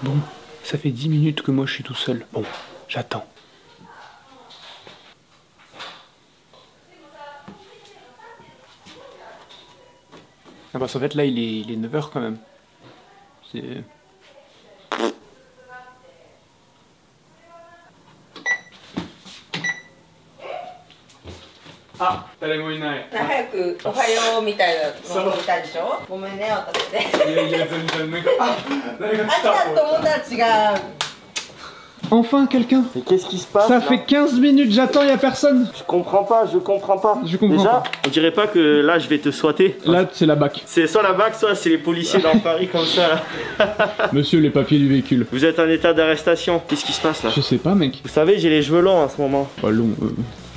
Bon, ça fait 10 minutes que moi je suis tout seul. Bon, j'attends. Ah bah en fait là il est 9 h quand même. C'est...あ、誰もいない。早くおはようみたいなの見たでしょ。ごめんね、私で。いやいや全然なんか誰が来た。あ、来たと思ったら違う。 Enfin quelqu'un. Mais qu'est-ce qui se passe? Ça là fait 15 minutes, j'attends, y a personne. Je comprends pas. Je comprends Déjà, pas. on dirait pas que là je vais te souhaiter. Là, c'est la BAC. C'est soit la BAC, soit c'est les policiers dans Paris comme ça là. Monsieur, les papiers du véhicule. Vous êtes en état d'arrestation. Qu'est-ce qui se passe là? Je sais pas, mec. Vous savez, j'ai les cheveux longs en ce moment. Pas long.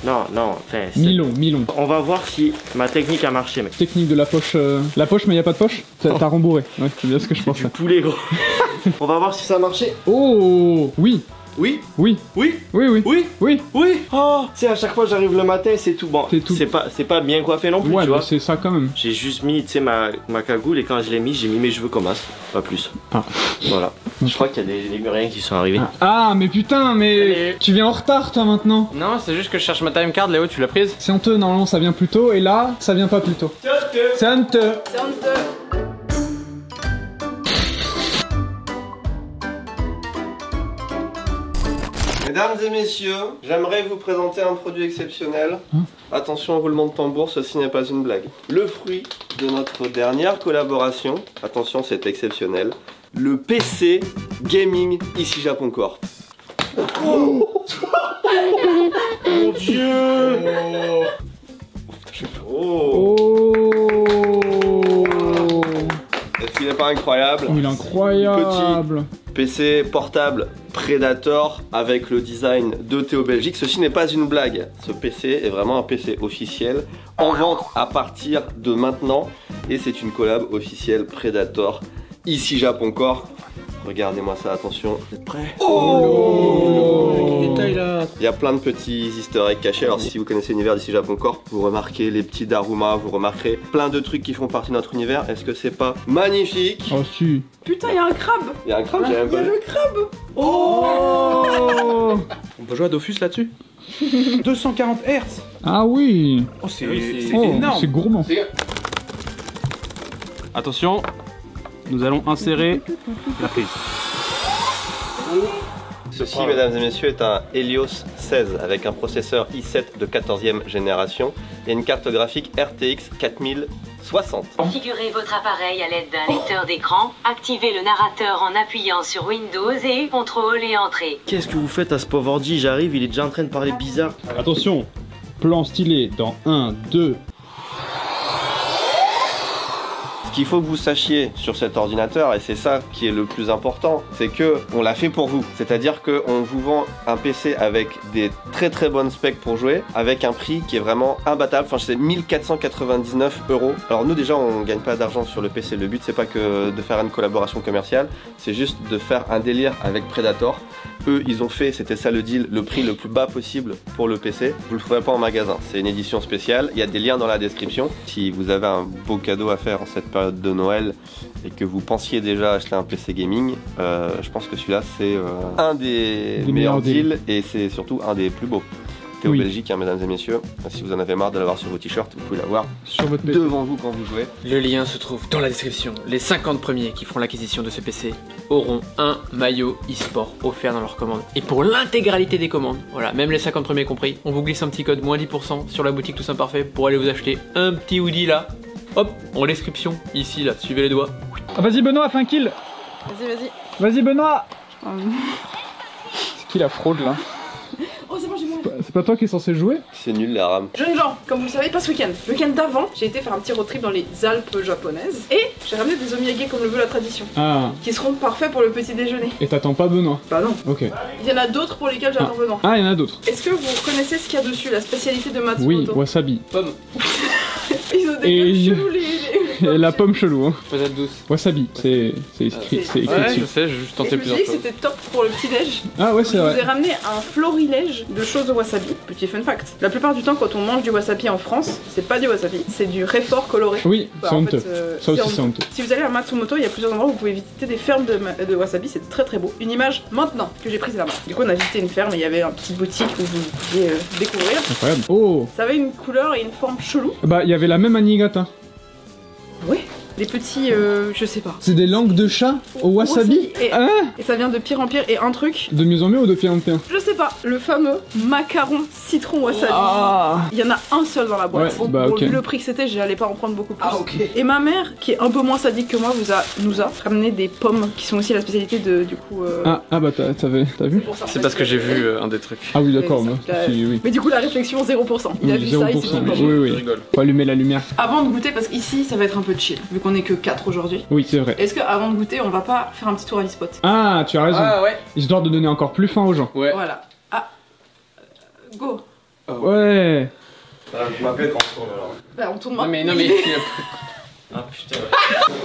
Non, enfin. Mi-long. On va voir si ma technique a marché, mec. Technique de la poche. La poche, mais y a pas de poche. T'as rembourré. Ouais, c'est bien ce que je pensais. Du poulet, gros. On va voir si ça a marché. Oh, oui. Oui. Oui. Oui. Oui, oui. Oui. Oui. Oui. Oh, tu sais, à chaque fois j'arrive le matin, c'est tout. Bon, C'est tout. c'est pas bien coiffé non plus, Ouais, tu bah vois. c'est ça quand même. J'ai juste mis, tu sais, ma cagoule et quand je l'ai mis, j'ai mis mes cheveux comme as, pas plus. Ah. Voilà. Je crois qu'il y a des lémuriens qui sont arrivés. Ah, mais putain, mais Allez. tu viens en retard toi maintenant. Non, c'est juste que je cherche ma time card, Léo, tu l'as prise? C'est honteux, normalement ça vient plus tôt et là, ça vient pas plus tôt. C'est honteux. C'est honteux. Mesdames et messieurs, j'aimerais vous présenter un produit exceptionnel. Attention, roulement de tambour, ceci n'est pas une blague. Le fruit de notre dernière collaboration, attention c'est exceptionnel, le PC Gaming ici Japon Corp. Oh mon dieu! Oh. Oh. Est-ce qu'il n'est pas incroyable? Il est incroyable. PC portable Predator avec le design de Théo Belgique. Ceci n'est pas une blague. Ce PC est vraiment un PC officiel en vente à partir de maintenant. Et c'est une collab officielle Predator ici Japon Corp. Regardez-moi ça, attention. Vous êtes prêts? Oh, quel détail là. Il y a plein de petits easter eggs cachés. Alors si vous connaissez l'univers d'ici Japon Corp, vous remarquez les petits Daruma, vous remarquerez plein de trucs qui font partie de notre univers. Est-ce que c'est pas magnifique? Oh si. Putain, il y a un crabe. Il y a un crabe, j'ai même pas vu. Le crabe. Oh. On peut jouer à Dofus là-dessus? 240 Hz. Ah oui. Oh, c'est Oh, énorme. c'est gourmand. Attention, nous allons insérer la prise. Ceci, mesdames et messieurs, est un Helios 16 avec un processeur i7 de 14e génération et une carte graphique RTX 4060. Configurez votre appareil à l'aide d'un lecteur d'écran, activez le narrateur en appuyant sur Windows et CTRL et Entrée. Qu'est-ce que vous faites à ce pauvre ordi? J'arrive, il est déjà en train de parler bizarre. Attention, plan stylé dans 1, 2. Ce qu'il faut que vous sachiez sur cet ordinateur, et c'est ça qui est le plus important, c'est que on l'a fait pour vous. C'est-à-dire qu'on vous vend un PC avec des très bonnes specs pour jouer, avec un prix qui est vraiment imbattable. Enfin, c'est 1499 €. Alors nous déjà, on gagne pas d'argent sur le PC. Le but c'est pas que de faire une collaboration commerciale, c'est juste de faire un délire avec Predator. Eux, ils ont fait, c'était ça le deal, le prix le plus bas possible pour le PC. Vous le trouverez pas en magasin, c'est une édition spéciale. Il y a des liens dans la description. Si vous avez un beau cadeau à faire en cette période de Noël et que vous pensiez déjà acheter un PC gaming, je pense que celui-là c'est un des meilleurs deals et c'est surtout un des plus beaux. Théo Belgique, hein, mesdames et messieurs. Si vous en avez marre de l'avoir sur vos t-shirts, vous pouvez l'avoir Sur votre PC. devant vous quand vous jouez. Le lien se trouve dans la description. Les 50 premiers qui feront l'acquisition de ce PC auront un maillot e-sport offert dans leur commande. Et pour l'intégralité des commandes, voilà, même les 50 premiers compris, on vous glisse un petit code moins 10% sur la boutique Toussaint Parfait pour aller vous acheter un petit hoodie là. Hop, en description, ici là, suivez les doigts. Ah, vas-y Benoît, fais un kill. Vas-y. Vas-y Benoît. C'est qui la fraude là? Oh, c'est bon, j'ai moins. C'est pas toi qui es censé jouer? C'est nul la rame. Jeunes gens, comme vous le savez, pas ce week-end. Le week-end d'avant, j'ai été faire un petit road trip dans les Alpes japonaises et j'ai ramené des omiyage comme le veut la tradition, Ah. qui seront parfaits pour le petit déjeuner. Et t'attends pas Benoît? Bah non. Ok. Il y en a d'autres pour lesquels j'attends Benoît. Ah, il y en a d'autres. Est-ce que vous connaissez ce qu'il y a dessus, la spécialité de Matsumoto? Oui, wasabi. Pomme. Ils ont des Et gueules je- cheloues, Et la pomme chelou, hein. Patate douce. Wasabi, c'est écrit Ouais, dessus. je sais, j'ai juste Et tenté je me suis plusieurs dit que fois. c'était top pour le petit-déj. Ah ouais, c'est Je vous ai vrai. ramené un florilège de choses au wasabi. Petit fun fact. La plupart du temps, quand on mange du wasabi en France, c'est pas du wasabi, c'est du réfort coloré. Oui, Bah, c'est en honteux. fait, Ça aussi, c'est honteux. Si vous allez à Matsumoto, il y a plusieurs endroits où vous pouvez visiter des fermes de wasabi, c'est très très beau. Une image maintenant que j'ai prise là-bas. Du coup, on a visité une ferme et il y avait une petite boutique où vous pouviez découvrir. Incroyable. Oh. Ça avait une couleur et une forme chelou. Bah, il y avait la même anigata. Ouais. Des petits, je sais pas. C'est des langues de chat au wasabi. Et, Ah. et ça vient de pire en pire. Et un truc, De mieux en mieux ou de pire en pire? je sais pas, le fameux macaron citron wasabi. Ah. Il y en a un seul dans la boîte. Ouais, Bon, bah, ok. vu le prix que c'était, j'allais pas en prendre beaucoup plus. Et ma mère, qui est un peu moins sadique que moi, nous a ramené des pommes qui sont aussi la spécialité de, du coup. Ah bah t'as vu? pour ça. C'est parce que j'ai vu un des trucs. Ah oui, d'accord, ça, moi. là, Si, oui. Mais du coup, la réflexion 0%. Il a Oui, vu ça, il s'est 0%. dit pas Oui, oui. rigole. Faut allumer la lumière. Avant de goûter, parce qu'ici, ça va être un peu chill, vu qu'on est que 4 aujourd'hui. Oui, c'est vrai. Est-ce que avant de goûter, on va pas faire un petit tour à l'e-spot? Ah, tu as raison. ouais. Histoire de donner encore plus faim aux gens. Ouais. Voilà. Ah. Go. Ouais. Je m'appelle quand on tourne alors. Bah, on tourne Non maintenant. mais. Ah putain.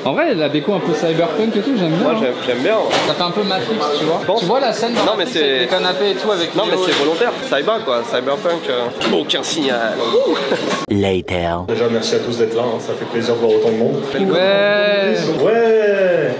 En vrai, la déco un peu cyberpunk et tout, j'aime bien. Moi j'aime bien. Ouais. Ça fait un peu Matrix, tu vois. pense. Tu vois la scène dans Non, mais Matrix c'est- avec les canapés et tout avec Non mais Neo c'est et- volontaire. Cyber quoi, cyberpunk. Aucun signal. Déjà, merci à tous d'être là, hein, ça fait plaisir de voir autant de monde. Ouais. Ouais.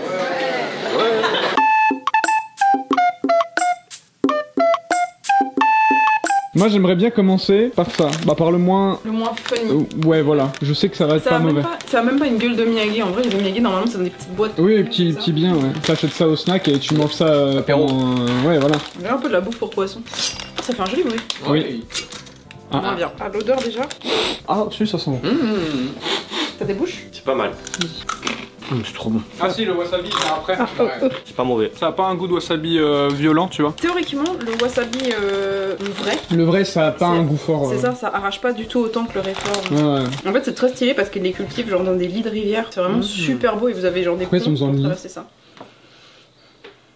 Moi, j'aimerais bien commencer par ça. Bah, par le moins. Le moins funny. Ouais, voilà. Je sais que ça va être Ça pas a, même mauvais. pas, ça a même pas une gueule de Miyagi. En vrai, les Miyagi, normalement, c'est dans des petites boîtes. Oui, petit bien, ouais. T'achètes ça au snack et tu manges ça Apéro. pendant. Ouais, voilà. J'ai un peu de la bouffe pour poisson. Ça fait un joli bruit. Oui. Moins Ah, bien. Ah, l'odeur déjà. ah, si, ça sent bon. T'as des bouches? C'est pas mal. C'est trop bon. Ah, si, le wasabi, c'est après. C'est pas mauvais. Ça a pas un goût de wasabi violent, tu vois. Théoriquement, le wasabi vrai, Le vrai, ça a pas C'est- un goût fort. c'est ça arrache pas du tout autant que le réfort. Ouais, ouais. En fait, c'est très stylé parce qu'ils les cultivent genre dans des lits de rivière. C'est vraiment super beau et vous avez genre des Pourquoi ils sont ponts dans le pour lit traverser ça.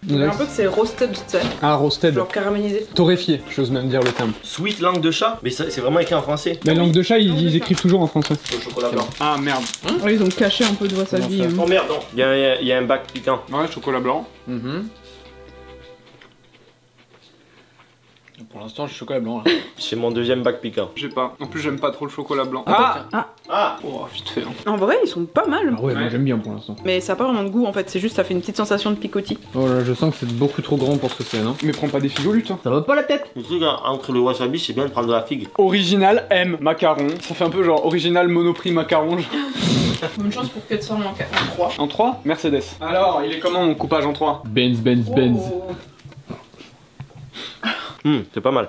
J'ai un peu que c'est roasted, tu sais, Ah, roasted. genre caramélisé. Torréfié, j'ose même dire le terme. Sweet langue de chat, mais c'est vraiment écrit en français. La langue de chat, Langue de ils chat. écrivent toujours en français. Au chocolat blanc. Ah, merde. Ouais, ils ont caché un peu de wasabi. Oh merde, non. Il y a un bac piquant. Ouais, chocolat blanc. Pour l'instant, je suis chocolat blanc là. C'est mon deuxième bac piquant. Je sais pas. En plus, j'aime pas trop le chocolat blanc. Ah, Ah. Oh, vite fait. Hein. En vrai, ils sont pas mal. Ah ouais, moi j'aime bien pour l'instant. Mais ça a pas vraiment de goût en fait, c'est juste ça fait une petite sensation de picotis. Oh là, je sens que c'est beaucoup trop grand pour ce que c'est, non? Mais prends pas des figolutes. Hein. Ça va pas la tête? Le truc entre le wasabi, c'est bien de prendre de la figue. Original M, macaron. Ça fait un peu genre original monoprix macaron. Bonne chance pour que tu sois en 3. En 3, Mercedes. Alors, il est comment mon coupage en 3? Benz, Benz, Benz. C'est pas mal.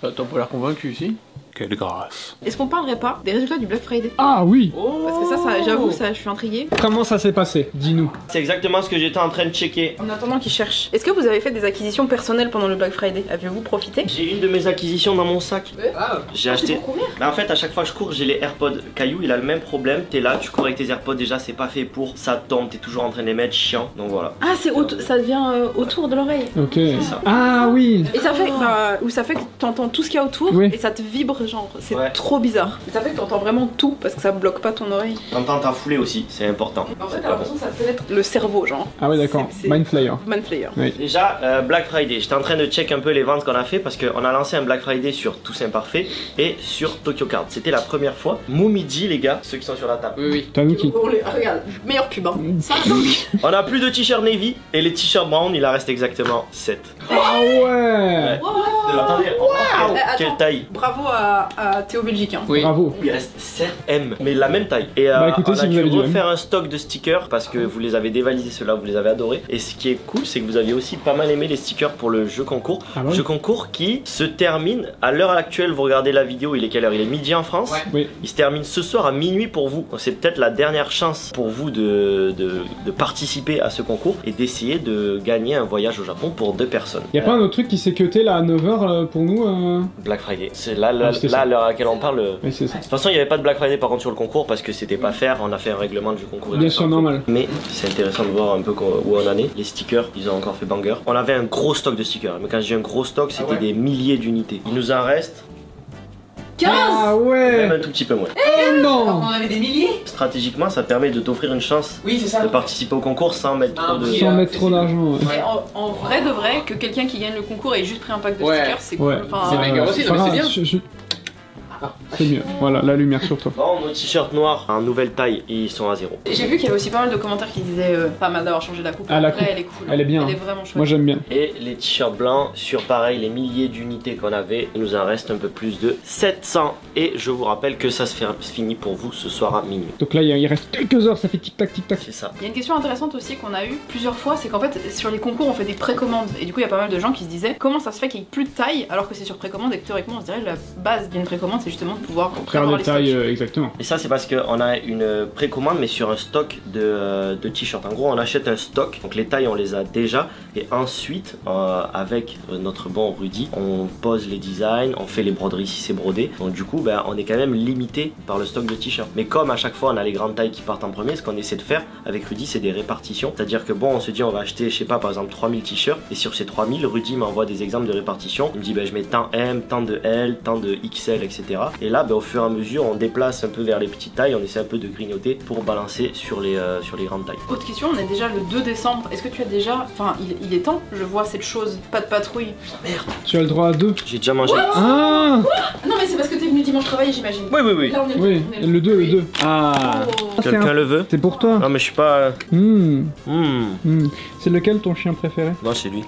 T'as pas l'air convaincu ici? Quelle grâce. Est-ce qu'on parlerait pas des résultats du Black Friday? Ah oui. Parce que ça j'avoue, ça, je suis intriguée. Comment ça s'est passé? Dis-nous. C'est exactement ce que j'étais en train de checker. En attendant qu'ils cherchent. Est-ce que vous avez fait des acquisitions personnelles pendant le Black Friday? Avez-vous profité? J'ai une de mes acquisitions dans mon sac. Ah, J'ai acheté. pour combien? Bah en fait à chaque fois que je cours j'ai les AirPods. Caillou il a le même problème, t'es là, tu cours avec tes AirPods déjà c'est pas fait pour, ça tombe, t'es toujours en train de les mettre, chiant, donc voilà. Ah, ça vient autour de l'oreille. Ok. ça. Ah oui. Et ça fait, ou ça fait que t'entends tout ce qu'il y a autour Oui. et ça te vibre genre, c'est Ouais. trop bizarre. Et ça fait que t'entends vraiment tout parce que ça bloque pas ton oreille. T'entends ta foulée aussi, c'est important. En fait, t'as l'impression que ça pénètre le cerveau, genre. Ah ouais, d'accord. C'est- Mind Flayer. Manflayer. Déjà, Black Friday, j'étais en train de check un peu les ventes qu'on a fait parce qu'on a lancé un Black Friday sur Tous Imparfaits et sur Tokyo Card. C'était la première fois. Momiji les gars, ceux qui sont sur la table. oui, oui. Tanuki. Regarde, meilleur pub, hein. 5 On a plus de t-shirts navy et les t-shirts brown, il en reste exactement 7. Ah ouais. Attendez, quelle taille. Bravo à Théo Belgique, hein. Oui. Bravo. Il reste 7M, mais la même taille. Et Bah, écoutez, on si a vous dû avez du M. refaire un stock de stickers parce que vous les avez dévalisés, ceux-là, vous les avez adorés. Et ce qui est cool, c'est que vous aviez aussi pas mal aimé les stickers pour le jeu concours. Ah bah oui. Jeu concours qui se termine à l'heure actuelle. Vous regardez la vidéo, il est quelle heure? Il est midi en France. Ouais. Oui. Il se termine ce soir à minuit pour vous. C'est peut-être la dernière chance pour vous de participer à ce concours et d'essayer de gagner un voyage au Japon pour 2 personnes. Y'a pas un autre truc qui s'est cuté là à 9h pour nous Black Friday. C'est là, Ah, c'était ça. à l'heure à laquelle on parle. Oui, c'est ça. De toute façon, il n'y avait pas de Black Friday par contre sur le concours parce que c'était pas faire. On a fait un règlement du concours. et Bien tout sûr, ça. normal. Mais c'est intéressant de voir un peu où on en est. Les stickers, ils ont encore fait banger. On avait un gros stock de stickers. Mais quand je dis un gros stock, c'était des milliers d'unités. Il nous en reste Ah ouais. Même un tout petit peu moins. Oh non. On avait des milliers. Stratégiquement, ça permet de t'offrir une chance Oui, c'est ça. de participer au concours sans mettre trop de... Sans mettre trop d'argent. Ouais. Mais en vrai de vrai, que quelqu'un qui gagne le concours ait juste pris un pack de Ouais. stickers, c'est Ouais. cool. Enfin, C'est méga aussi, non, mais c'est bien. C'est mieux. Voilà, la lumière sur toi. Bon, nos t-shirts noirs en nouvelle taille, ils sont à 0. J'ai vu qu'il y avait aussi pas mal de commentaires qui disaient pas mal d'avoir changé la coupe. Ah, la Après, coupe. elle est cool. Elle est bien. Elle est vraiment chouette. Moi j'aime bien. Et les t-shirts blancs, sur pareil, les milliers d'unités qu'on avait, il nous en reste un peu plus de 700. Et je vous rappelle que ça se finit pour vous ce soir à minuit. Donc là il reste quelques heures, ça fait tic tac tic tac. C'est ça. Il y a une question intéressante aussi qu'on a eu plusieurs fois, c'est qu'en fait sur les concours on fait des précommandes et du coup il y a pas mal de gens qui se disaient comment ça se fait qu'il n'y ait plus de taille alors que c'est sur précommande et que théoriquement on se dirait la base d'une précommande c'est justement de pouvoir Faire avoir des les tailles, stocks. exactement. Et ça, c'est parce qu'on a une précommande, mais sur un stock de t-shirts. En gros, on achète un stock, donc les tailles, on les a déjà. Et ensuite, avec notre bon Rudy, on pose les designs, on fait les broderies si c'est brodé. Donc du coup, ben, on est quand même limité par le stock de t-shirts. Mais comme à chaque fois, on a les grandes tailles qui partent en premier, ce qu'on essaie de faire avec Rudy, c'est des répartitions. C'est-à-dire que bon, on se dit, on va acheter, je sais pas, par exemple, 3000 t-shirts. Et sur ces 3000, Rudy m'envoie des exemples de répartition. Il me dit, ben, je mets tant M, tant de L, tant de XL, etc. Et là, ben, au fur et à mesure, on déplace un peu vers les petites tailles, on essaie un peu de grignoter pour balancer sur les grandes tailles. Autre question, on est déjà le 2 décembre, est-ce que tu as déjà... Enfin il est temps, je vois cette chose, pas de patrouille. Tu as le droit à 2. J'ai déjà mangé. Ah Non mais c'est parce que t'es venu dimanche travailler j'imagine. Oui, oui, oui. Là on est oui, on est le 2, le 2. Ah Oh. Quelqu'un le veut? C'est pour toi. Non, mais je suis pas. C'est lequel ton chien préféré? Non, c'est lui.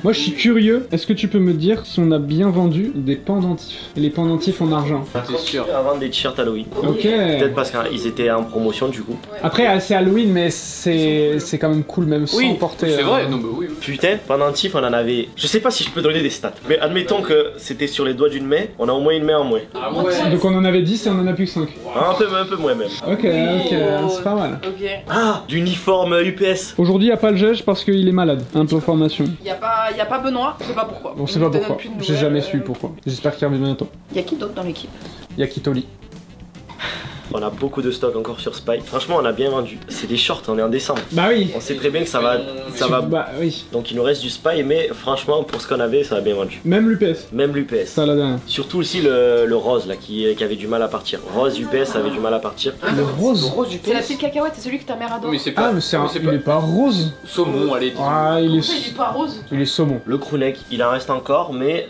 Moi je suis curieux, est-ce que tu peux me dire si on a bien vendu des pendentifs? Les pendentifs en argent. C'est sûr. À vendre des t-shirts Halloween. Ok. Peut-être parce qu'ils étaient en promotion du coup. Après c'est Halloween mais c'est quand même cool même sans Oui, porter... c'est vrai. Non, bah oui. Putain, pendentif, on en avait. Je sais pas si je peux donner des stats, mais admettons que c'était sur les doigts d'une main, on a au moins une main en moins. Ah ouais. Donc on en avait 10 et on en a plus que 5. Un peu moins même. Ok, c'est pas mal. Ok. Ah, d'uniforme UPS. Aujourd'hui, il n'y a pas le Gege parce qu'il est malade. Un peu formation. Y a pas Benoît, je sais pas pourquoi. On sait Il pas te donne pourquoi. plus de J'ai nouvelles, jamais su pourquoi. J'espère qu'il revient bientôt. Y a qui d'autre dans l'équipe? Il y a Kitoli. On a beaucoup de stock encore sur Spike. Franchement, on a bien vendu. C'est des shorts, on est en décembre. Bah oui. On sait très bien que ça va. Bah oui. Donc il nous reste du Spy, mais franchement, pour ce qu'on avait, ça a bien vendu. Même l'UPS. Même l'UPS. Ça la dernière. Surtout aussi le rose là qui avait du mal à partir. Rose UPS avait du mal à partir. Le rose. C'est la petite cacahuète, c'est celui que ta mère adore. Mais c'est pas. Ah mais c'est mais il est pas rose. Saumon, allez. Ah il Pourquoi il est pas rose? est saumon. Le crewneck, il en reste encore, mais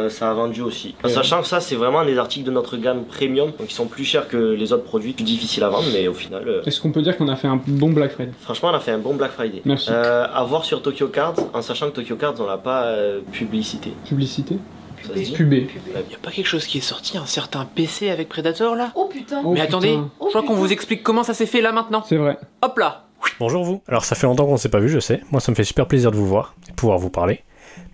ça a vendu aussi. En sachant que ça, c'est vraiment des articles de notre gamme premium, donc ils sont plus chers que les autres produits, plus difficiles à vendre, mais au final. Est-ce qu'on peut dire qu'on a fait un bon Black Friday? Franchement, on a fait un bon Black Friday. Merci. À voir sur Tokyo Cards, en sachant que Tokyo Cards, on l'a pas publicité. Publicité. Ça se dit Pubé. Y'a pas quelque chose qui est sorti, un certain PC avec Predator là? Oh putain. Oh, Mais attendez, putain. je crois qu'on vous explique comment ça s'est fait là maintenant. C'est vrai. Hop là. Bonjour vous. Alors ça fait longtemps qu'on ne s'est pas vu, je sais. Moi ça me fait super plaisir de vous voir et de pouvoir vous parler.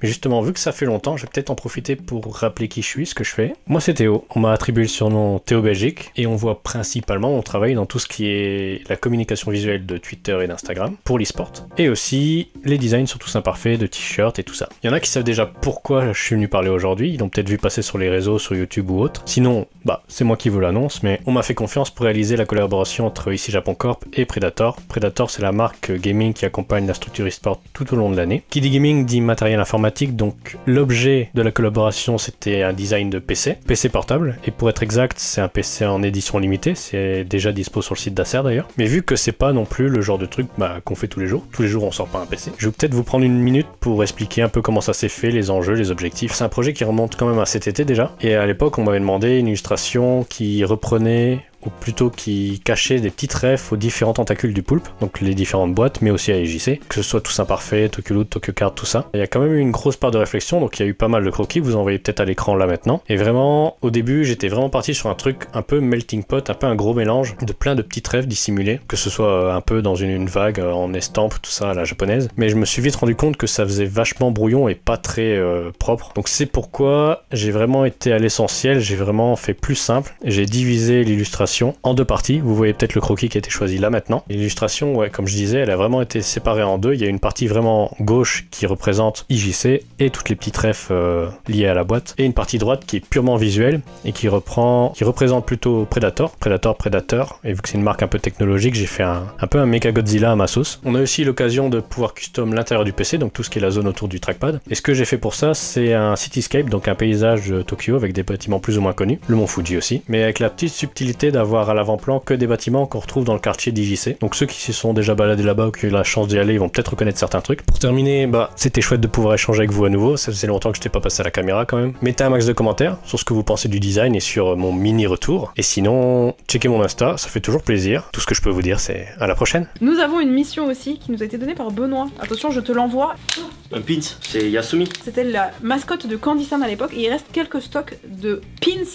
Mais justement, vu que ça fait longtemps, je vais peut-être en profiter pour rappeler qui je suis, ce que je fais. Moi c'est Théo, on m'a attribué le surnom Théo Belgique, et on voit principalement mon travail dans tout ce qui est la communication visuelle de Twitter et d'Instagram, pour l'e-sport, et aussi les designs sur Toussaint Parfait, de t-shirts et tout ça. Il y en a qui savent déjà pourquoi je suis venu parler aujourd'hui, ils l'ont peut-être vu passer sur les réseaux, sur YouTube ou autre. Sinon, bah c'est moi qui vous l'annonce, mais on m'a fait confiance pour réaliser la collaboration entre Ici Japon Corp et Predator. Predator c'est la marque gaming qui accompagne la structure e-sport tout au long de l'année. Qui dit gaming dit matériel informatique, donc l'objet de la collaboration c'était un design de PC portable, et pour être exact c'est un PC en édition limitée, c'est déjà dispo sur le site d'Acer d'ailleurs. Mais vu que c'est pas non plus le genre de truc qu'on fait tous les jours on sort pas un PC, je vais peut-être vous prendre une minute pour expliquer un peu comment ça s'est fait, les enjeux, les objectifs. C'est un projet qui remonte quand même à cet été déjà, et à l'époque on m'avait demandé une illustration qui reprenait, ou plutôt qui cachait des petites refs aux différents tentacules du poulpe, donc les différentes boîtes, mais aussi à EJC, que ce soit Toussaint Parfait, Tokyo Loot, Tokyo Card, tout ça. Il y a quand même eu une grosse part de réflexion, donc il y a eu pas mal de croquis, vous en voyez peut-être à l'écran là maintenant. Et vraiment, au début, j'étais vraiment parti sur un truc un peu melting pot, un peu un gros mélange de plein de petites refs dissimulées, que ce soit un peu dans une vague en estampe, tout ça à la japonaise. Mais je me suis vite rendu compte que ça faisait vachement brouillon et pas très propre. Donc c'est pourquoi j'ai vraiment été à l'essentiel, j'ai vraiment fait plus simple, j'ai divisé l'illustration l'illustration en deux parties. Vous voyez peut-être le croquis qui a été choisi là maintenant. L'illustration, ouais, comme je disais, elle a vraiment été séparée en deux. Il y a une partie vraiment gauche qui représente IJC et toutes les petites refs liées à la boîte, et une partie droite qui est purement visuelle et qui représente plutôt Predator. Et vu que c'est une marque un peu technologique, j'ai fait un peu un Mecha Godzilla à ma sauce. On a aussi l'occasion de pouvoir custom l'intérieur du PC, donc tout ce qui est la zone autour du trackpad. Et ce que j'ai fait pour ça, c'est un cityscape, donc un paysage de Tokyo avec des bâtiments plus ou moins connus, le mont Fuji aussi, mais avec la petite subtilité d'avoir à l'avant-plan que des bâtiments qu'on retrouve dans le quartier d'IJC. Donc ceux qui s'y sont déjà baladés là-bas ou qui ont eu la chance d'y aller, ils vont peut-être reconnaître certains trucs. Pour terminer, c'était chouette de pouvoir échanger avec vous à nouveau, ça faisait longtemps que je t'ai pas passé à la caméra quand même. Mettez un max de commentaires sur ce que vous pensez du design et sur mon mini retour. Et sinon, checkez mon Insta, ça fait toujours plaisir. Tout ce que je peux vous dire, c'est à la prochaine. Nous avons une mission aussi qui nous a été donnée par Benoît. Attention, je te l'envoie. Un pins, c'est Yasumi. C'était la mascotte de Candy-san à l'époque et il reste quelques stocks de pins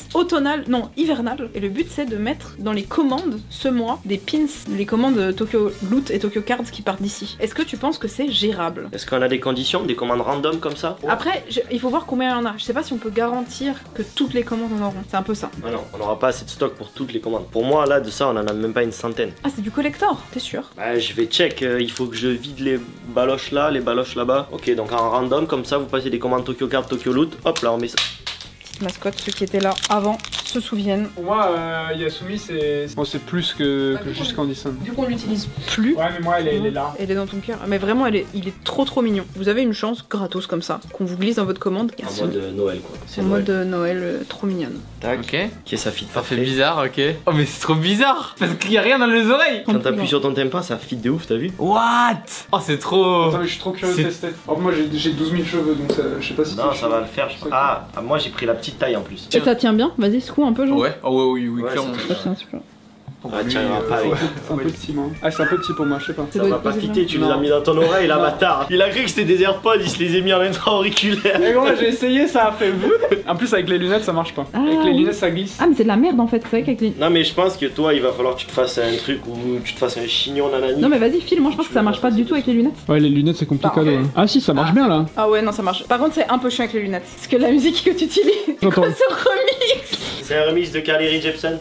hivernales. Et le but c'est de mettre dans les commandes ce mois des pins, les commandes Tokyo Loot et Tokyo Cards qui partent d'ici. Est-ce que tu penses que c'est gérable? Est-ce qu'on a des conditions, des commandes random comme ça? Après, il faut voir combien il y en a. Je sais pas si on peut garantir que toutes les commandes en auront. C'est un peu ça. Ah non, on n'aura pas assez de stock pour toutes les commandes. Pour moi, là, de ça, on en a même pas une centaine. Ah, c'est du collector, t'es sûr? Bah, je vais check. Il faut que je vide les baloches là, les baloches là-bas. Ok, donc en random, comme ça, vous passez des commandes Tokyo Card, Tokyo Loot. Hop, là, on met ça. Petite mascotte, ceux qui étaient là avant se souviennent. Pour moi, Yasumi, c'est plus que juste Candy-san. Vu qu'on l'utilise plus. Ouais, mais moi, elle est là. Elle est dans ton cœur. Mais vraiment, il est trop mignon. Vous avez une chance gratos comme ça, qu'on vous glisse dans votre commande. En mode Noël, quoi. C'est en mode Noël, trop mignonne. Tac. Ok. Ok, ça fit. Ça fait bizarre, ok. Oh, mais c'est trop bizarre parce qu'il y a rien dans les oreilles. Quand t'appuies sur ton tympan, ça fit de ouf, t'as vu? What? Oh, c'est trop. Attends, mais je suis trop curieux de tester. Oh, moi, j'ai 12 000 cheveux, donc je sais pas si. Non, ça va le faire. Ah, moi, j'ai pris la petite taille en plus. Et ça tient bien? Vas-y, secoue un peu, genre. Ouais. Oh, oui, Ouais, clairement. Ça tient super. Ah, tiens, pas avec. C'est un peu petit, moi. Ah, c'est un peu petit pour moi, je sais pas. Ça va pas fitter, tu les as mis dans ton oreille, la bâtard. Il a cru que c'était des AirPods, il se les a mis en même temps auriculaires. Mais gros, j'ai essayé, ça a fait vous. En plus, avec les lunettes, ça marche pas. Avec les lunettes, ça glisse. Ah, mais c'est de la merde en fait, c'est vrai qu'avec les. Non, mais je pense que toi, il va falloir que tu te fasses un truc où tu te fasses un chignon nanani. Non, mais vas-y, file, moi je pense que ça marche pas du tout avec les lunettes. Ouais, les lunettes, c'est compliqué. Ouais. Ah, si, ça marche bien là. Ah ouais, non, ça marche. Par contre, c'est un peu chiant avec les lunettes. Parce que la musique que tu utilises, c'est quoi ce remix? C'est un remix de Carly Rae Jepsen.